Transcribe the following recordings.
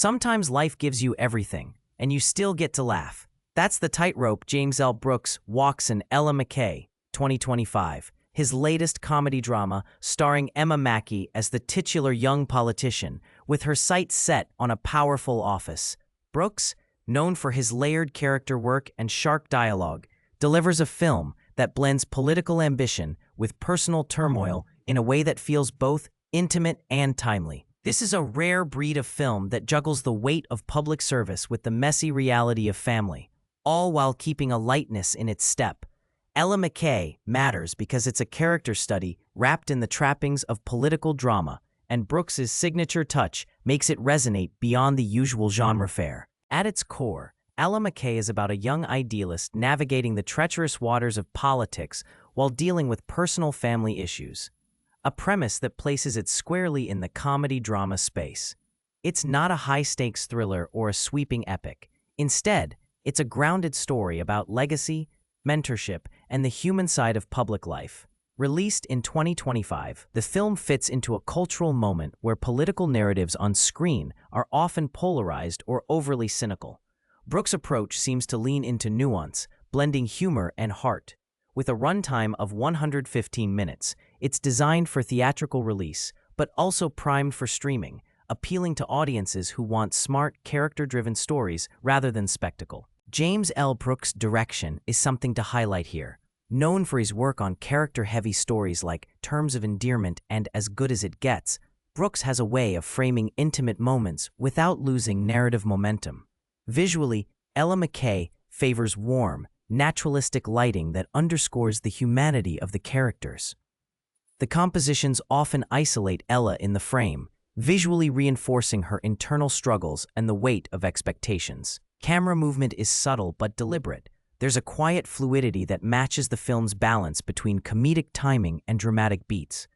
Sometimes life gives you everything, and you still get to laugh. That's the tightrope James L. Brooks walks in Ella McCay, 2025, his latest comedy drama starring Emma Mackey as the titular young politician, with her sights set on a powerful office. Brooks, known for his layered character work and sharp dialogue, delivers a film that blends political ambition with personal turmoil in a way that feels both intimate and timely. This is a rare breed of film that juggles the weight of public service with the messy reality of family, all while keeping a lightness in its step. Ella McCay matters because it's a character study wrapped in the trappings of political drama, and Brooks's signature touch makes it resonate beyond the usual genre fare. At its core, Ella McCay is about a young idealist navigating the treacherous waters of politics while dealing with personal family issues. A premise that places it squarely in the comedy-drama space. It's not a high-stakes thriller or a sweeping epic. Instead, it's a grounded story about legacy, mentorship, and the human side of public life. Released in 2025, the film fits into a cultural moment where political narratives on screen are often polarized or overly cynical. Brooks' approach seems to lean into nuance, blending humor and heart. With a runtime of 115 minutes, it's designed for theatrical release, but also primed for streaming, appealing to audiences who want smart, character-driven stories rather than spectacle. James L. Brooks' direction is something to highlight here. Known for his work on character-heavy stories like Terms of Endearment and As Good as It Gets, Brooks has a way of framing intimate moments without losing narrative momentum. Visually, Ella McCay favors warm, naturalistic lighting that underscores the humanity of the characters. The compositions often isolate Ella in the frame, visually reinforcing her internal struggles and the weight of expectations. Camera movement is subtle but deliberate. There's a quiet fluidity that matches the film's balance between comedic timing and dramatic beats.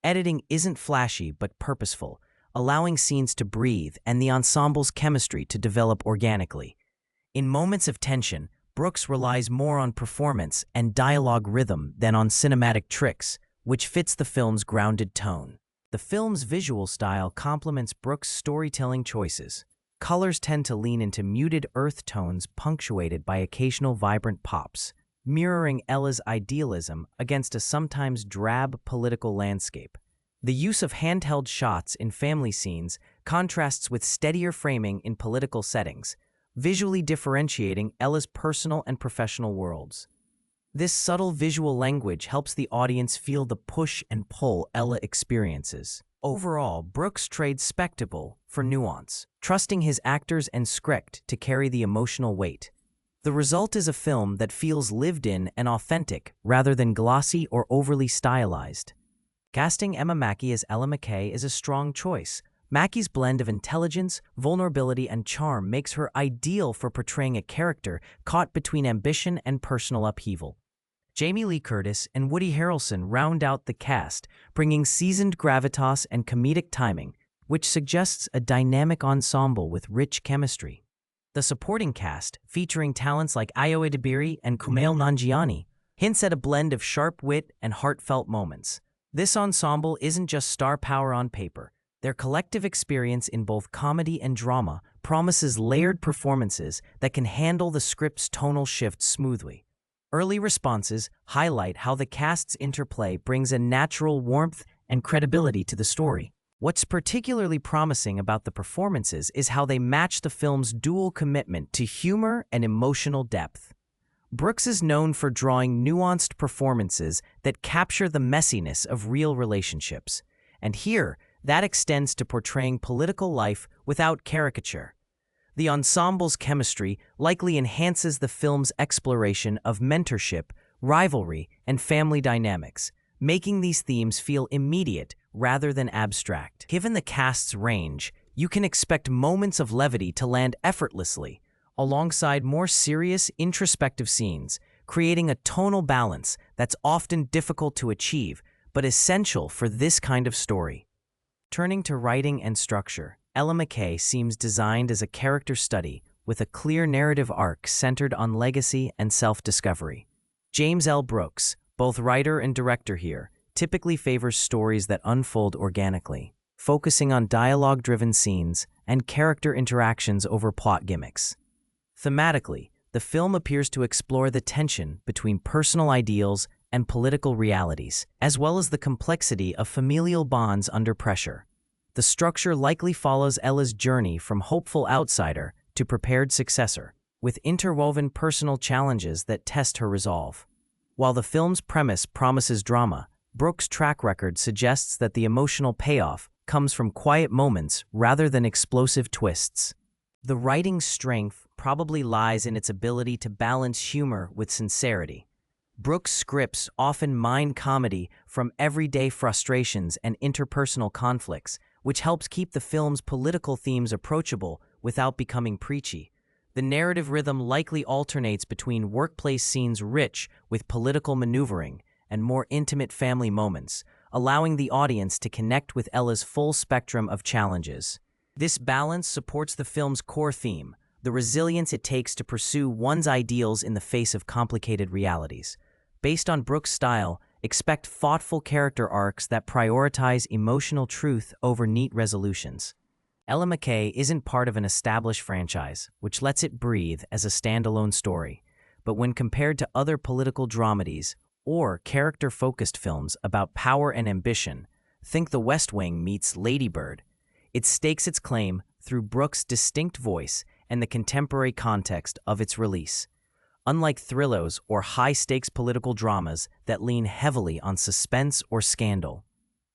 Editing isn't flashy but purposeful, allowing scenes to breathe and the ensemble's chemistry to develop organically. In moments of tension, Brooks relies more on performance and dialogue rhythm than on cinematic tricks, which fits the film's grounded tone. The film's visual style complements Brooks' storytelling choices. Colors tend to lean into muted earth tones punctuated by occasional vibrant pops, mirroring Ella's idealism against a sometimes drab political landscape. The use of handheld shots in family scenes contrasts with steadier framing in political settings, visually differentiating Ella's personal and professional worlds. This subtle visual language helps the audience feel the push and pull Ella experiences. Overall, Brooks trades spectacle for nuance, trusting his actors and script to carry the emotional weight. The result is a film that feels lived in and authentic rather than glossy or overly stylized. Casting Emma Mackey as Ella McCay is a strong choice. Mackey's blend of intelligence, vulnerability, and charm makes her ideal for portraying a character caught between ambition and personal upheaval. Jamie Lee Curtis and Woody Harrelson round out the cast, bringing seasoned gravitas and comedic timing, which suggests a dynamic ensemble with rich chemistry. The supporting cast, featuring talents like Ayo Edebiri and Kumail Nanjiani, hints at a blend of sharp wit and heartfelt moments. This ensemble isn't just star power on paper. Their collective experience in both comedy and drama promises layered performances that can handle the script's tonal shifts smoothly. Early responses highlight how the cast's interplay brings a natural warmth and credibility to the story. What's particularly promising about the performances is how they match the film's dual commitment to humor and emotional depth. Brooks is known for drawing nuanced performances that capture the messiness of real relationships, and here, that extends to portraying political life without caricature. The ensemble's chemistry likely enhances the film's exploration of mentorship, rivalry, and family dynamics, making these themes feel immediate rather than abstract. Given the cast's range, you can expect moments of levity to land effortlessly, alongside more serious, introspective scenes, creating a tonal balance that's often difficult to achieve, but essential for this kind of story. Turning to writing and structure, Ella McCay seems designed as a character study with a clear narrative arc centered on legacy and self-discovery. James L. Brooks, both writer and director here, typically favors stories that unfold organically, focusing on dialogue-driven scenes and character interactions over plot gimmicks. Thematically, the film appears to explore the tension between personal ideals and political realities, as well as the complexity of familial bonds under pressure. The structure likely follows Ella's journey from hopeful outsider to prepared successor, with interwoven personal challenges that test her resolve. While the film's premise promises drama, Brooks' track record suggests that the emotional payoff comes from quiet moments rather than explosive twists. The writing's strength probably lies in its ability to balance humor with sincerity. Brooks' scripts often mine comedy from everyday frustrations and interpersonal conflicts, which helps keep the film's political themes approachable without becoming preachy. The narrative rhythm likely alternates between workplace scenes rich with political maneuvering and more intimate family moments, allowing the audience to connect with Ella's full spectrum of challenges. This balance supports the film's core theme, the resilience it takes to pursue one's ideals in the face of complicated realities. Based on Brooks' style, expect thoughtful character arcs that prioritize emotional truth over neat resolutions. Ella McCay isn't part of an established franchise, which lets it breathe as a standalone story. But when compared to other political dramedies or character-focused films about power and ambition, think The West Wing meets Lady Bird. It stakes its claim through Brooks' distinct voice and the contemporary context of its release. Unlike thrillos or high-stakes political dramas that lean heavily on suspense or scandal,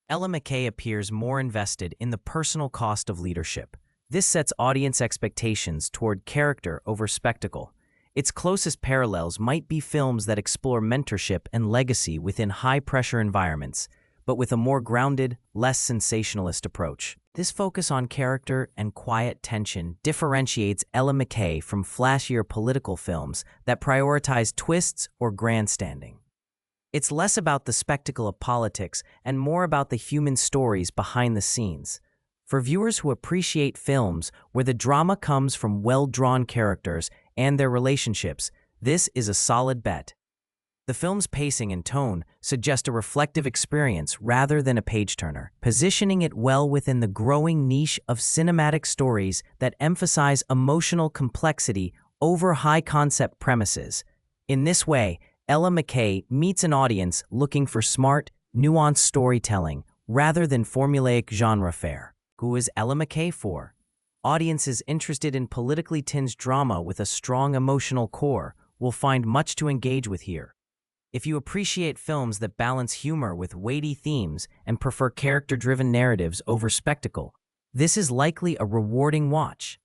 Ella McCay appears more invested in the personal cost of leadership. This sets audience expectations toward character over spectacle. Its closest parallels might be films that explore mentorship and legacy within high-pressure environments, but with a more grounded, less sensationalist approach. This focus on character and quiet tension differentiates Ella McCay from flashier political films that prioritize twists or grandstanding. It's less about the spectacle of politics and more about the human stories behind the scenes. For viewers who appreciate films where the drama comes from well-drawn characters and their relationships, this is a solid bet. The film's pacing and tone suggest a reflective experience rather than a page-turner, positioning it well within the growing niche of cinematic stories that emphasize emotional complexity over high-concept premises. In this way, Ella McCay meets an audience looking for smart, nuanced storytelling rather than formulaic genre fare. Who is Ella McCay for? Audiences interested in politically tinged drama with a strong emotional core will find much to engage with here. If you appreciate films that balance humor with weighty themes and prefer character-driven narratives over spectacle, this is likely a rewarding watch.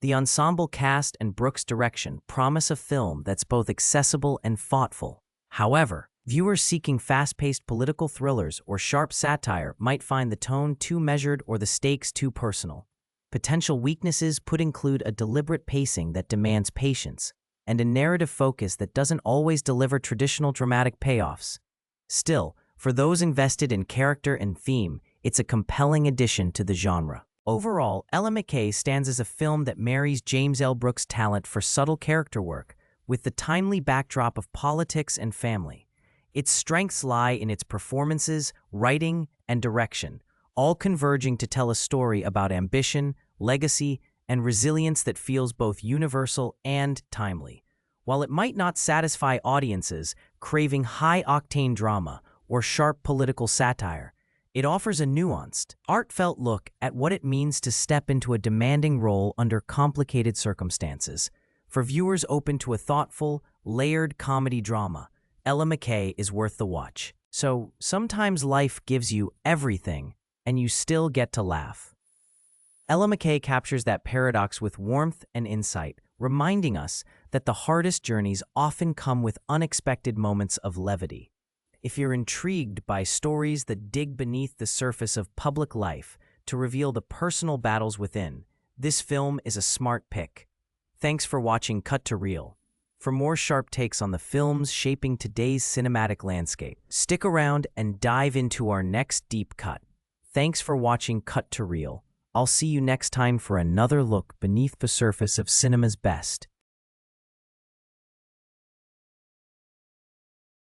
The ensemble cast and Brooks' direction promise a film that's both accessible and thoughtful. However, viewers seeking fast-paced political thrillers or sharp satire might find the tone too measured or the stakes too personal. Potential weaknesses could include a deliberate pacing that demands patience and a narrative focus that doesn't always deliver traditional dramatic payoffs. Still, for those invested in character and theme, it's a compelling addition to the genre. Overall, Ella McCay stands as a film that marries James L. Brooks' talent for subtle character work with the timely backdrop of politics and family. Its strengths lie in its performances, writing, and direction, all converging to tell a story about ambition, legacy, and resilience that feels both universal and timely. While it might not satisfy audiences craving high-octane drama or sharp political satire, it offers a nuanced, heartfelt look at what it means to step into a demanding role under complicated circumstances. For viewers open to a thoughtful, layered comedy drama, Ella McCay is worth the watch. So, sometimes life gives you everything, and you still get to laugh. Ella McCay captures that paradox with warmth and insight, reminding us that the hardest journeys often come with unexpected moments of levity. If you're intrigued by stories that dig beneath the surface of public life to reveal the personal battles within, this film is a smart pick. Thanks for watching Cut to Reel. For more sharp takes on the films shaping today's cinematic landscape, stick around and dive into our next deep cut. Thanks for watching Cut to Reel. I'll see you next time for another look beneath the surface of cinema's best.